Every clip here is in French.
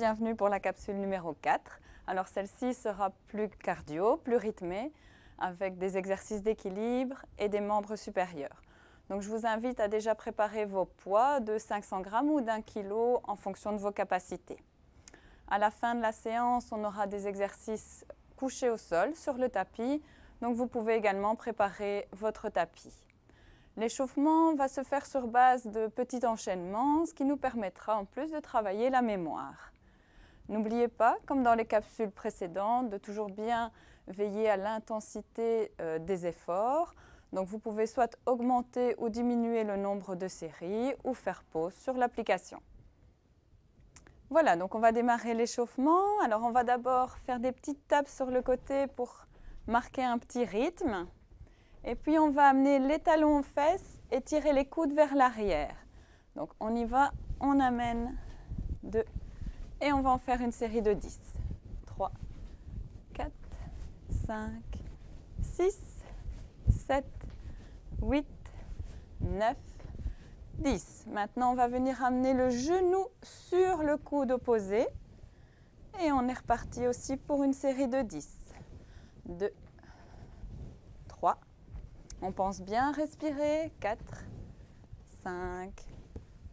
bienvenue pour la capsule numéro 4. Alors celle-ci sera plus cardio, plus rythmée, avec des exercices d'équilibre et des membres supérieurs. Donc je vous invite à déjà préparer vos poids de 500 grammes ou d'1 kg en fonction de vos capacités. À la fin de la séance, on aura des exercices couchés au sol sur le tapis, donc vous pouvez également préparer votre tapis. L'échauffement va se faire sur base de petits enchaînements, ce qui nous permettra en plus de travailler la mémoire. N'oubliez pas, comme dans les capsules précédentes, de toujours bien veiller à l'intensité des efforts. Donc vous pouvez soit augmenter ou diminuer le nombre de séries ou faire pause sur l'application. Voilà, donc on va démarrer l'échauffement. Alors on va d'abord faire des petites tapes sur le côté pour marquer un petit rythme. Et puis on va amener les talons aux fesses et tirer les coudes vers l'arrière. Donc on y va, on amène 2 et on va en faire une série de 10. 3, 4, 5, 6, 7, 8, 9, 10. Maintenant on va venir amener le genou sur le coude opposé et on est reparti aussi pour une série de 10. 2, 3, on pense bien respirer, 4, 5,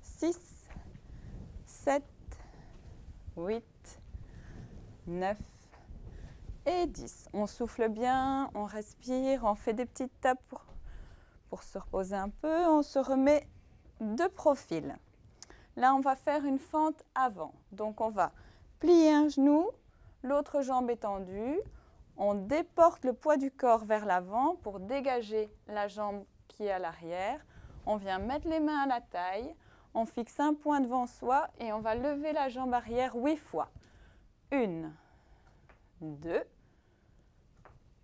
6, 7, 8, 9 et 10. On souffle bien, on respire, on fait des petites tapes pour se reposer un peu. On se remet de profil. Là, on va faire une fente avant. Donc, on va plier un genou, l'autre jambe est tendue. On déporte le poids du corps vers l'avant pour dégager la jambe qui est à l'arrière. On vient mettre les mains à la taille. On fixe un point devant soi et on va lever la jambe arrière 8 fois. 1, 2,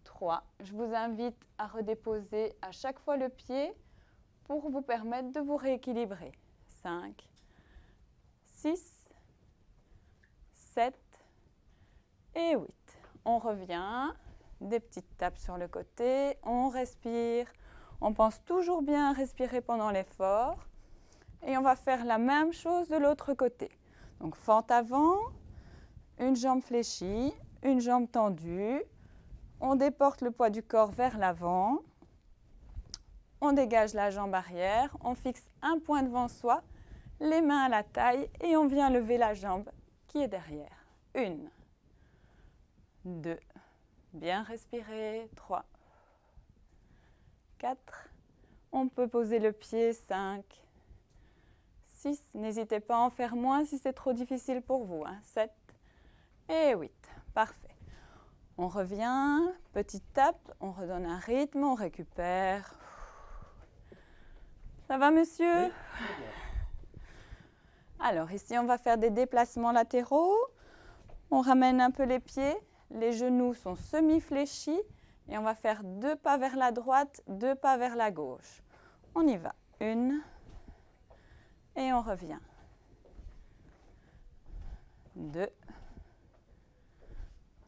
3. Je vous invite à redéposer à chaque fois le pied pour vous permettre de vous rééquilibrer. 5, 6, 7 et 8. On revient, des petites tapes sur le côté, on respire. On pense toujours bien à respirer pendant l'effort. Et on va faire la même chose de l'autre côté. Donc fente avant, une jambe fléchie, une jambe tendue. On déporte le poids du corps vers l'avant. On dégage la jambe arrière. On fixe un point devant soi, les mains à la taille et on vient lever la jambe qui est derrière. 1, 2, bien respirer, 3, 4. On peut poser le pied, 5, 6, n'hésitez pas à en faire moins si c'est trop difficile pour vous. 7 et 8, parfait. On revient, petite tape, on redonne un rythme, on récupère. Ça va, monsieur? Oui. Alors ici, on va faire des déplacements latéraux. On ramène un peu les pieds, les genoux sont semi-fléchis et on va faire 2 pas vers la droite, 2 pas vers la gauche. On y va. 1. Et on revient. 2.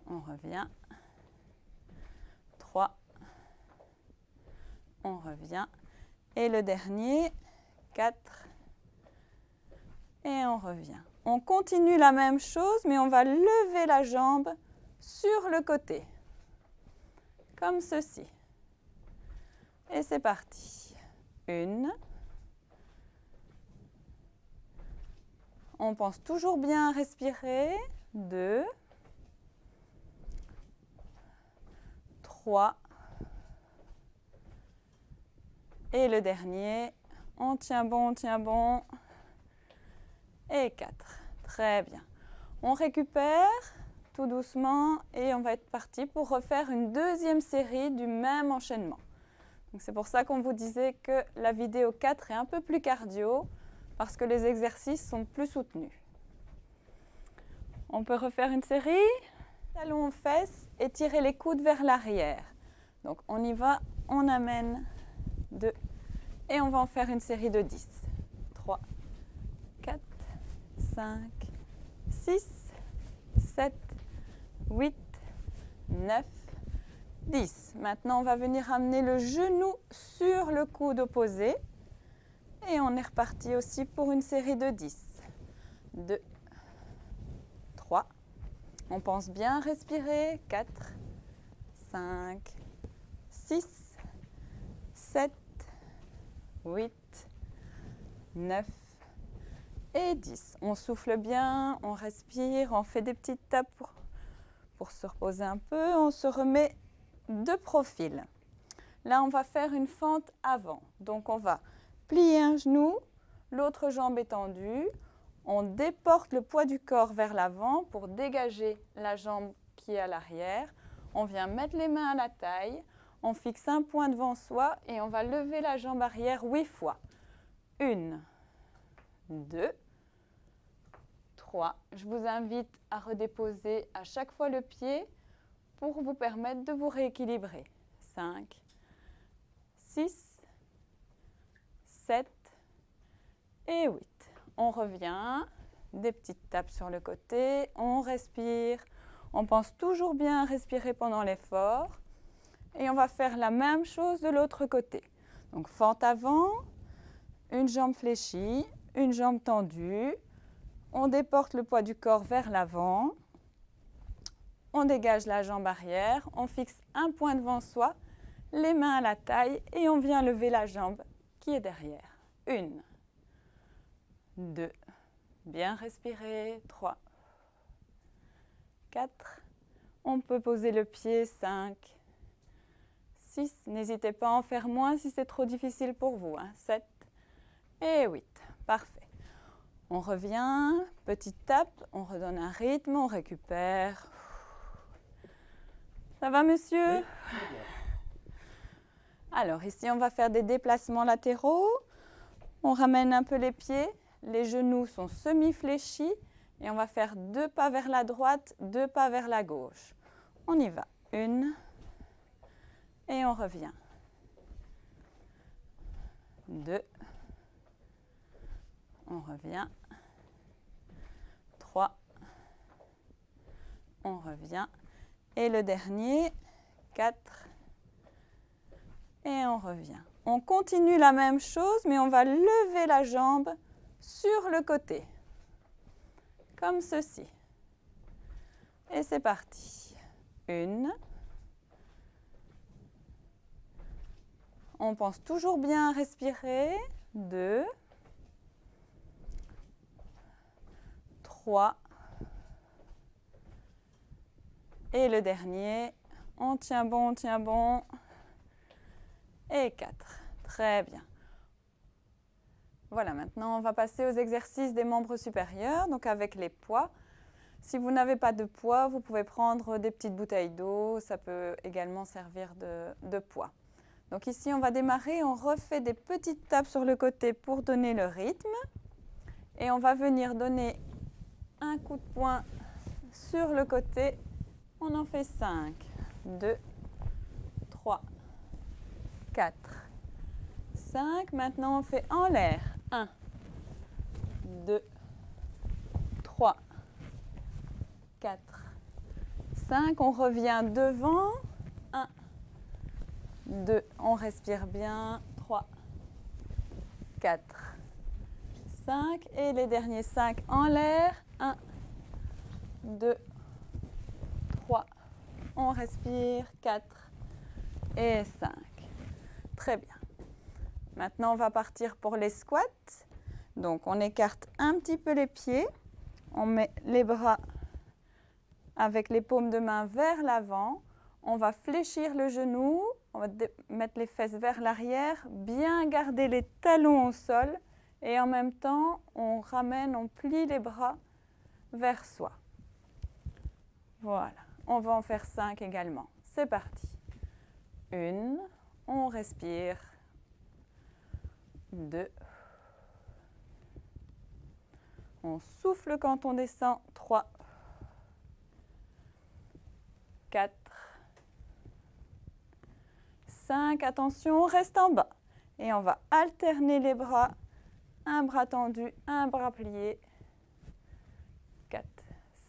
On revient. 3. On revient. Et le dernier, 4. Et on revient. On continue la même chose, mais on va lever la jambe sur le côté. Comme ceci. Et c'est parti. 1. On pense toujours bien à respirer. 2, 3. Et le dernier, on tient bon, et 4. Très bien. On récupère tout doucement et on va être parti pour refaire une deuxième série du même enchaînement. C'est pour ça qu'on vous disait que la vidéo 4 est un peu plus cardio parce que les exercices sont plus soutenus. On peut refaire une série. Talons aux fesses et tirer les coudes vers l'arrière. Donc on y va, on amène 2 et on va en faire une série de 10. 3, 4, 5, 6, 7, 8, 9, 10. Maintenant, on va venir amener le genou sur le coude opposé. Et on est reparti aussi pour une série de 10. 2, On pense bien respirer. 4, 5, 6, 7, 8, 9 et 10. On souffle bien, on respire, on fait des petites tapes pour se reposer un peu. On se remet de profil. Là, on va faire une fente avant. Donc, on va plier un genou, l'autre jambe est tendue. On déporte le poids du corps vers l'avant pour dégager la jambe qui est à l'arrière. On vient mettre les mains à la taille. On fixe un point devant soi et on va lever la jambe arrière 8 fois. 1, 2, 3. Je vous invite à redéposer à chaque fois le pied pour vous permettre de vous rééquilibrer. 5, 6, 7 et 8. On revient, des petites tapes sur le côté, on respire. On pense toujours bien à respirer pendant l'effort. Et on va faire la même chose de l'autre côté. Donc fente avant, une jambe fléchie, une jambe tendue. On déporte le poids du corps vers l'avant. On dégage la jambe arrière, on fixe un point devant soi, les mains à la taille et on vient lever la jambe qui est derrière. 1, 2, bien respirer, 3, 4, on peut poser le pied, 5, 6, n'hésitez pas à en faire moins si c'est trop difficile pour vous, 7 et 8, parfait. On revient, petite tape, on redonne un rythme, on récupère. Ça va, monsieur? Oui. Alors, ici, on va faire des déplacements latéraux. On ramène un peu les pieds. Les genoux sont semi-fléchis. Et on va faire 2 pas vers la droite, 2 pas vers la gauche. On y va. 1. Et on revient. 2. On revient. 3. On revient. Et le dernier, 4. Et on revient. On continue la même chose, mais on va lever la jambe sur le côté. Comme ceci. Et c'est parti. 1. On pense toujours bien à respirer. 2. 3. Et le dernier, on tient bon, et 4. Très bien. Voilà, maintenant on va passer aux exercices des membres supérieurs, donc avec les poids. Si vous n'avez pas de poids, vous pouvez prendre des petites bouteilles d'eau, ça peut également servir de poids. Donc ici on va démarrer, on refait des petites tapes sur le côté pour donner le rythme. Et on va venir donner un coup de poing sur le côté. On en fait 5, 2, 3, 4, 5. Maintenant, on fait en l'air. 1, 2, 3, 4, 5. On revient devant. 1, 2. On respire bien. 3, 4, 5. Et les derniers 5 en l'air. 1, 2, 3, on respire, 4 et 5. Très bien. Maintenant, on va partir pour les squats. Donc, on écarte un petit peu les pieds. On met les bras avec les paumes de main vers l'avant. On va fléchir le genou. On va mettre les fesses vers l'arrière. Bien garder les talons au sol. Et en même temps, on ramène, on plie les bras vers soi. Voilà. On va en faire 5 également. C'est parti. 1, on respire. 2. On souffle quand on descend. 3. 4. 5. Attention, on reste en bas. Et on va alterner les bras. Un bras tendu, un bras plié. 4,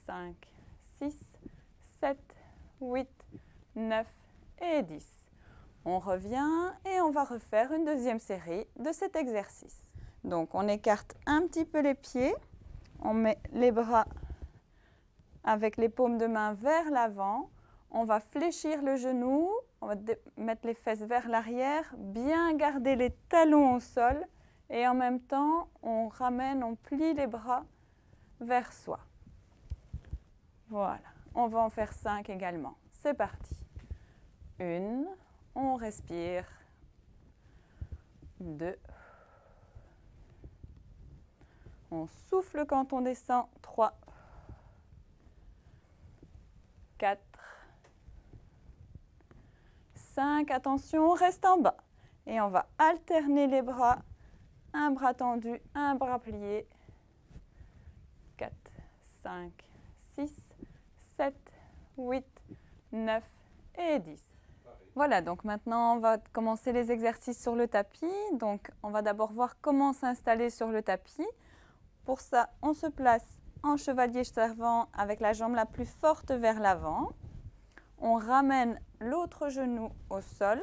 5, 6. 7, 8, 9 et 10. On revient et on va refaire une deuxième série de cet exercice. Donc on écarte un petit peu les pieds, on met les bras avec les paumes de main vers l'avant. On va fléchir le genou, on va mettre les fesses vers l'arrière, bien garder les talons au sol et en même temps, on ramène, on plie les bras vers soi. Voilà, on va en faire 5 également. C'est parti. 1, on respire. 2, on souffle quand on descend. 3, 4, 5, attention, on reste en bas. Et on va alterner les bras, un bras tendu, un bras plié. 4, 5, 6, 7, 8, 9 et 10. Voilà, donc maintenant on va commencer les exercices sur le tapis. Donc on va d'abord voir comment s'installer sur le tapis. Pour ça, on se place en chevalier servant avec la jambe la plus forte vers l'avant. On ramène l'autre genou au sol.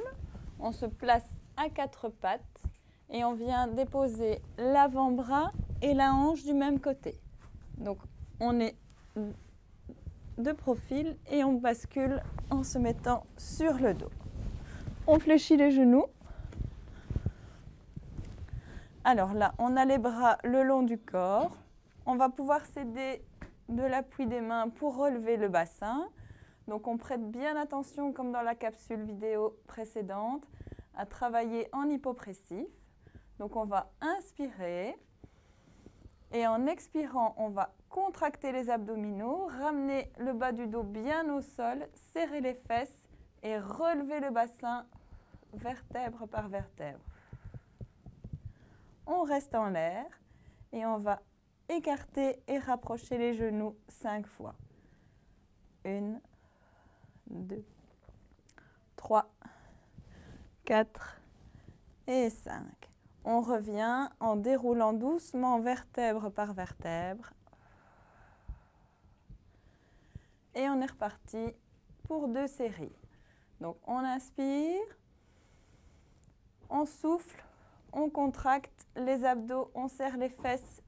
On se place à 4 pattes et on vient déposer l'avant-bras et la hanche du même côté. Donc on est de profil et on bascule en se mettant sur le dos. On fléchit les genoux. Alors là, on a les bras le long du corps. On va pouvoir s'aider de l'appui des mains pour relever le bassin. Donc on prête bien attention, comme dans la capsule vidéo précédente, à travailler en hypopressif. Donc on va inspirer. Et en expirant, on va contracter les abdominaux, ramener le bas du dos bien au sol, serrer les fesses et relever le bassin vertèbre par vertèbre. On reste en l'air et on va écarter et rapprocher les genoux 5 fois. 1, 2, 3, 4 et 5. On revient en déroulant doucement vertèbre par vertèbre. Et on est reparti pour 2 séries. Donc on inspire, on souffle, on contracte les abdos, on serre les fesses,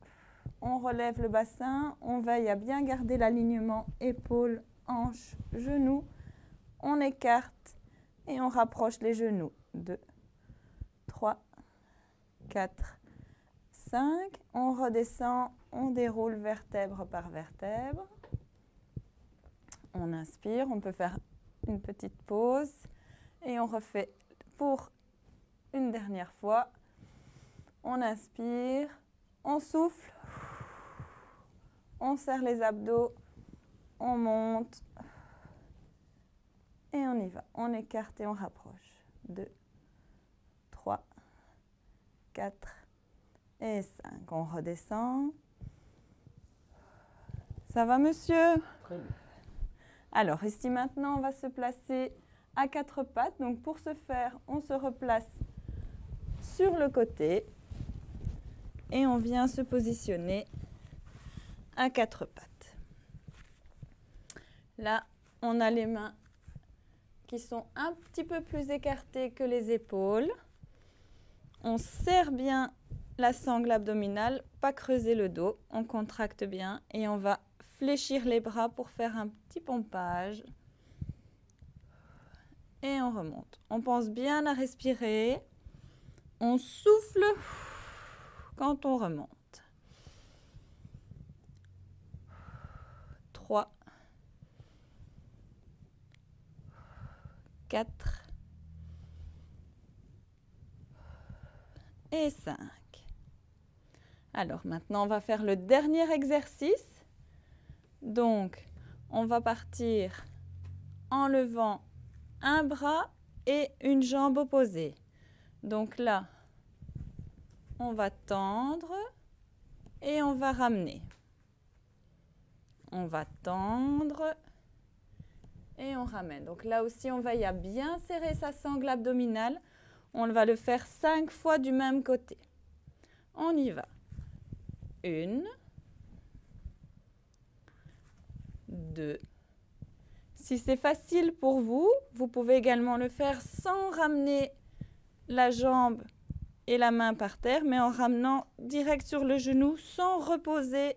on relève le bassin, on veille à bien garder l'alignement épaules, hanches, genoux. On écarte et on rapproche les genoux. 2, 3, 4, 5. On redescend, on déroule vertèbre par vertèbre. On inspire, on peut faire une petite pause et on refait pour une dernière fois. On inspire, on souffle, on serre les abdos, on monte et on y va. On écarte et on rapproche. 2, 3, 4 et 5. On redescend. Ça va, monsieur? Très bien. Alors, ici maintenant, on va se placer à 4 pattes. Donc, pour ce faire, on se replace sur le côté et on vient se positionner à 4 pattes. Là, on a les mains qui sont un petit peu plus écartées que les épaules. On serre bien la sangle abdominale, pas creuser le dos. On contracte bien et on va fléchir les bras pour faire un petit pompage. Et on remonte. On pense bien à respirer. On souffle quand on remonte. 3, 4 et 5. Alors maintenant, on va faire le dernier exercice. Donc, on va partir en levant un bras et une jambe opposée. Donc là, on va tendre et on va ramener. On va tendre et on ramène. Donc là aussi, on veille à bien serrer sa sangle abdominale. On va le faire 5 fois du même côté. On y va. 1, 2. Si c'est facile pour vous, vous pouvez également le faire sans ramener la jambe et la main par terre, mais en ramenant direct sur le genou sans reposer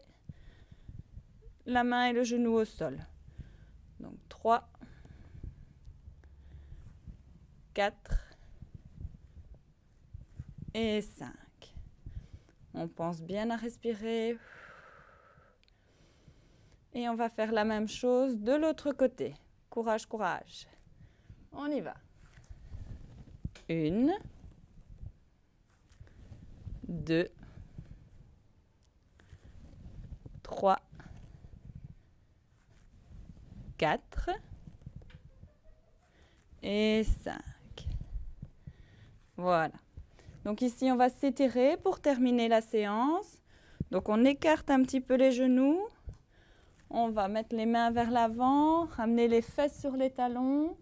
la main et le genou au sol. Donc 3, 4 et 5. On pense bien à respirer. Et on va faire la même chose de l'autre côté. Courage, courage. On y va. 1, 2, 3, 4 et 5. Voilà. Donc ici, on va s'étirer pour terminer la séance. Donc on écarte un petit peu les genoux. On va mettre les mains vers l'avant, ramener les fesses sur les talons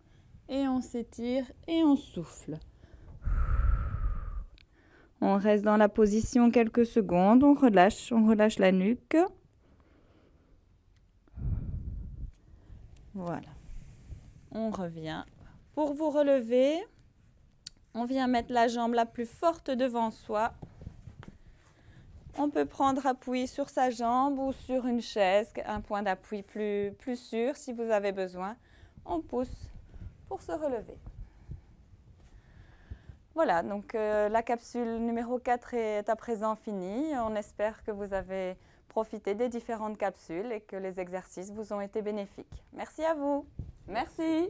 et on s'étire et on souffle. On reste dans la position quelques secondes, on relâche la nuque. Voilà. On revient. Pour vous relever, on vient mettre la jambe la plus forte devant soi. On peut prendre appui sur sa jambe ou sur une chaise, un point d'appui plus sûr si vous avez besoin. On pousse pour se relever. Voilà, donc la capsule numéro 4 est à présent finie. On espère que vous avez profité des différentes capsules et que les exercices vous ont été bénéfiques. Merci à vous. Merci.